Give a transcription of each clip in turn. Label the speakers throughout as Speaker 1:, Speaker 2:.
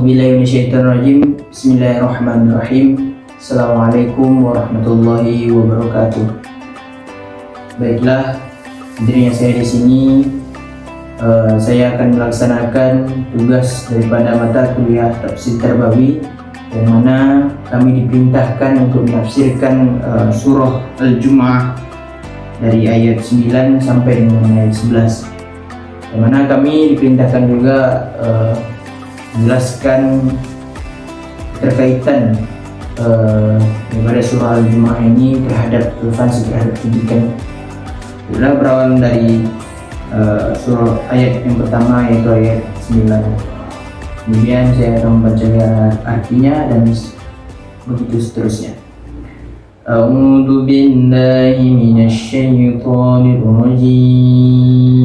Speaker 1: A'udzubillahi minasyaitonirrajim. Bismillahirrahmanirrahim. Assalamualaikum warahmatullahi wabarakatuh. Baiklah, intinya saya di sini saya akan melaksanakan tugas daripada mata kuliah tafsir Tarbawi, yang mana kami diperintahkan untuk menafsirkan surah Al-Jumu'ah dari ayat 9 sampai dengan ayat 11. Yang mana kami diperintahkan juga menjelaskan terkaitan daripada surah Al-Jumu'ah ini terhadap relevansi terhadap pendidikan. Adalah berawal dari surah ayat yang pertama, yaitu ayat 9. Kemudian saya akan membacakan artinya dan begitu seterusnya. A'udzu billahi minasyaitonir rajim.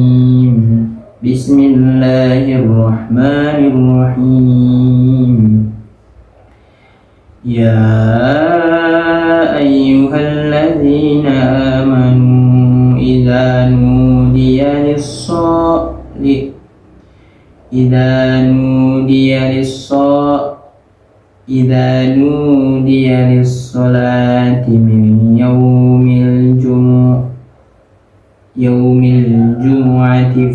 Speaker 1: Bismillahirrahmanirrahim. Ya ayyuhalladzina amanu idza nudiya lis-salati min yaumil jumu'ati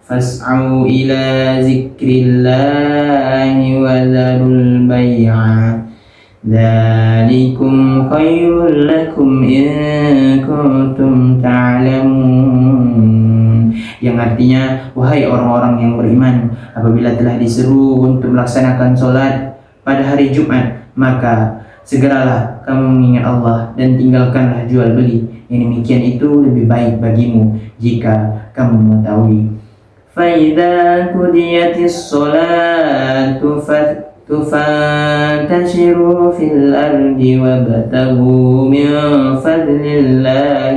Speaker 1: fas'au ila zikrillahi wa dharul bay'a dzalikum khairul lakum in kuntum ta'lamun. Yang artinya, wahai orang-orang yang beriman, apabila telah diseru untuk melaksanakan sholat pada hari Jumat, maka segeralah kamu mengingat Allah dan tinggalkanlah jual beli. Yang demikian itu lebih baik bagimu jika kamu mengetahui. فَإِذَا قُضِيَتِ الصَّلَاةُ فَانتَشِرُوا فِي الْأَرْضِ وَابْتَغُوا مِنْ فَضْلِ اللَّهِ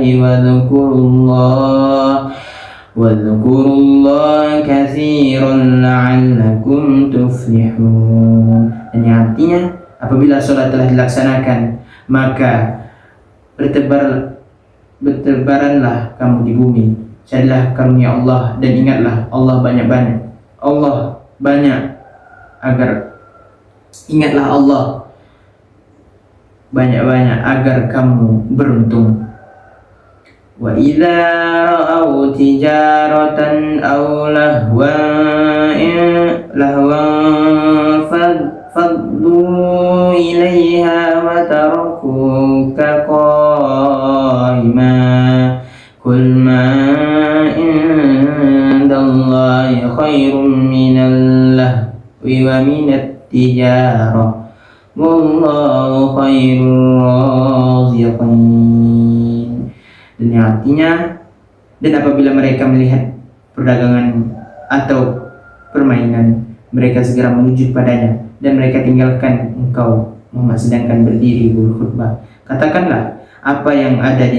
Speaker 1: وَاذْكُرُوا اللَّهَ كَثِيرًا لَعَلَّكُمْ تُفْلِحُونَ. Dan yang artinya, apabila sholat telah dilaksanakan, maka bertebaranlah kamu di bumi. Carilah karunia Allah dan ingatlah Allah banyak-banyak. Ingatlah Allah banyak-banyak agar kamu beruntung. Wa idza ra'aw tijaratan aw lahwan faddu ilaiha wa tarakuka qa'ima qul ma indallahi khairum minal lahwi wa minat tijarah wallahu khairur raziqin. Dan yang artinya, dan apabila mereka melihat perdagangan atau permainan, mereka segera menuju padanya dan mereka tinggalkan engkau Muhammad sedangkan berdiri berkhutbah. Katakanlah, apa yang ada di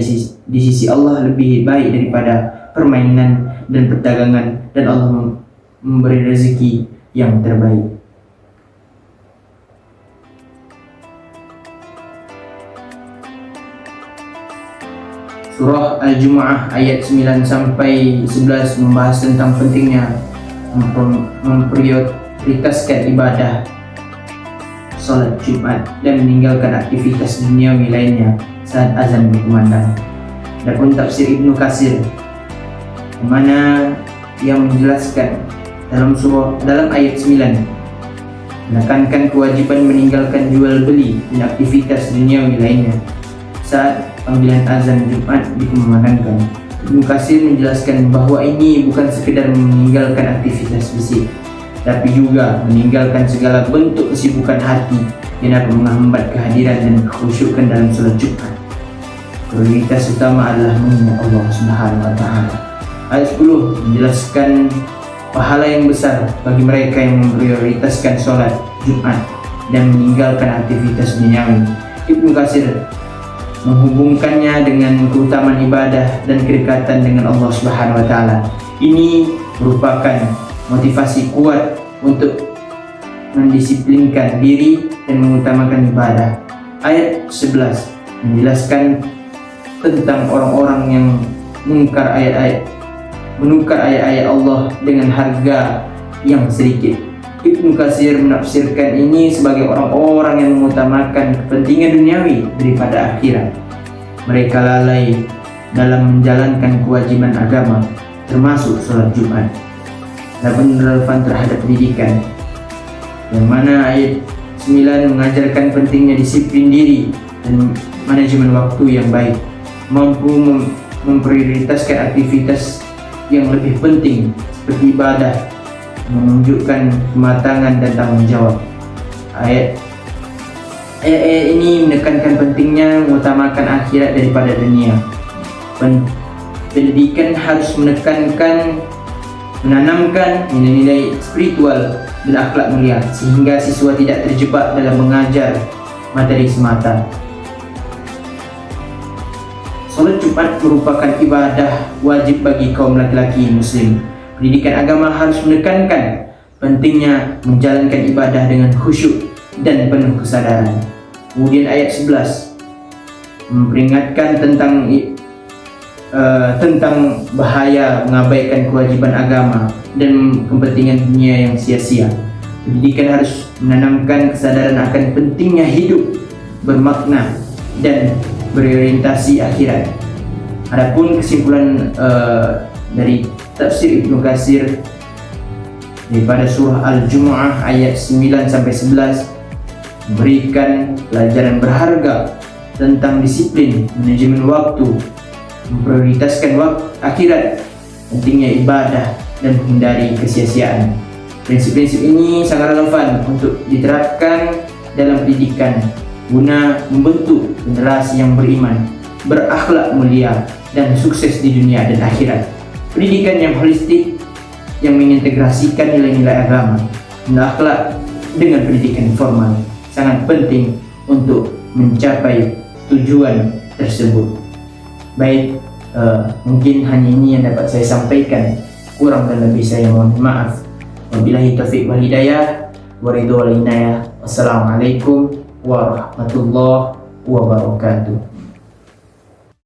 Speaker 1: sisi Allah lebih baik daripada permainan dan perdagangan, dan Allah memberi rezeki yang terbaik. Surah Al-Jumu'ah ayat 9 sampai 11 membahas tentang pentingnya memprioritaskan ibadah salat Jumat dan meninggalkan aktivitas duniawi lainnya saat azan berkumandang. Adapun tafsir Ibnu Katsir, yang mana yang menjelaskan dalam ayat 9 menekankan kewajiban meninggalkan jual beli dan aktivitas duniawi lainnya saat panggilan azan Jumat dikumandangkan. Ibnu Katsir menjelaskan bahwa ini bukan sekedar meninggalkan aktivitas fisik, tapi juga meninggalkan segala bentuk kesibukan hati yang akan menghambat kehadiran dan kekhusyukan dalam salat Jumat. Prioritas utama adalah mengingat Allah Subhanahu wa taala. Ayat 10 menjelaskan pahala yang besar bagi mereka yang memprioritaskan salat Jumat dan meninggalkan aktivitas duniawi. Ibnu Katsir menghubungkannya dengan keutamaan ibadah dan kedekatan dengan Allah Subhanahu wa taala. Ini merupakan motivasi kuat untuk mendisiplinkan diri dan mengutamakan ibadah. Ayat 11 menjelaskan tentang orang-orang yang menukar ayat-ayat Allah dengan harga yang sedikit. Ibnu Katsir menafsirkan ini sebagai orang-orang yang mengutamakan kepentingan duniawi daripada akhirat. Mereka lalai dalam menjalankan kewajiban agama, termasuk sholat Jumat. Adapun relevan terhadap pendidikan, yang mana ayat 9 mengajarkan pentingnya disiplin diri dan manajemen waktu yang baik, mampu memprioritaskan aktivitas yang lebih penting seperti ibadah, menunjukkan kematangan dan tanggung jawab. Ayat ini menekankan pentingnya mengutamakan akhirat daripada dunia. Pendidikan harus menanamkan nilai-nilai spiritual dan akhlak mulia sehingga siswa tidak terjebak dalam mengajar materi semata. Salat Jumat merupakan ibadah wajib bagi kaum laki-laki muslim. Pendidikan agama harus menekankan pentingnya menjalankan ibadah dengan khusyuk dan penuh kesadaran. Kemudian ayat 11 memperingatkan tentang bahaya mengabaikan kewajiban agama dan kepentingan dunia yang sia-sia. Pendidikan harus menanamkan kesadaran akan pentingnya hidup bermakna dan berorientasi akhirat. Adapun kesimpulan dari tafsir Ibnu Katsir daripada surah Al-Jumu'ah ayat 9 sampai 11 memberikan pelajaran berharga tentang disiplin, manajemen waktu, memprioritaskan akhirat, pentingnya ibadah dan menghindari kesia-siaan. Prinsip-prinsip ini sangat relevan untuk diterapkan dalam pendidikan guna membentuk generasi yang beriman, berakhlak mulia, dan sukses di dunia dan akhirat. Pendidikan yang holistik yang mengintegrasikan nilai-nilai agama dan akhlak dengan pendidikan formal sangat penting untuk mencapai tujuan tersebut. Baik, mungkin hanya ini yang dapat saya sampaikan. Kurang dan lebih saya mohon maaf. Wabillahi taufiq wal hidayah, waridho wal inayah. Wassalamualaikum warahmatullahi wabarakatuh.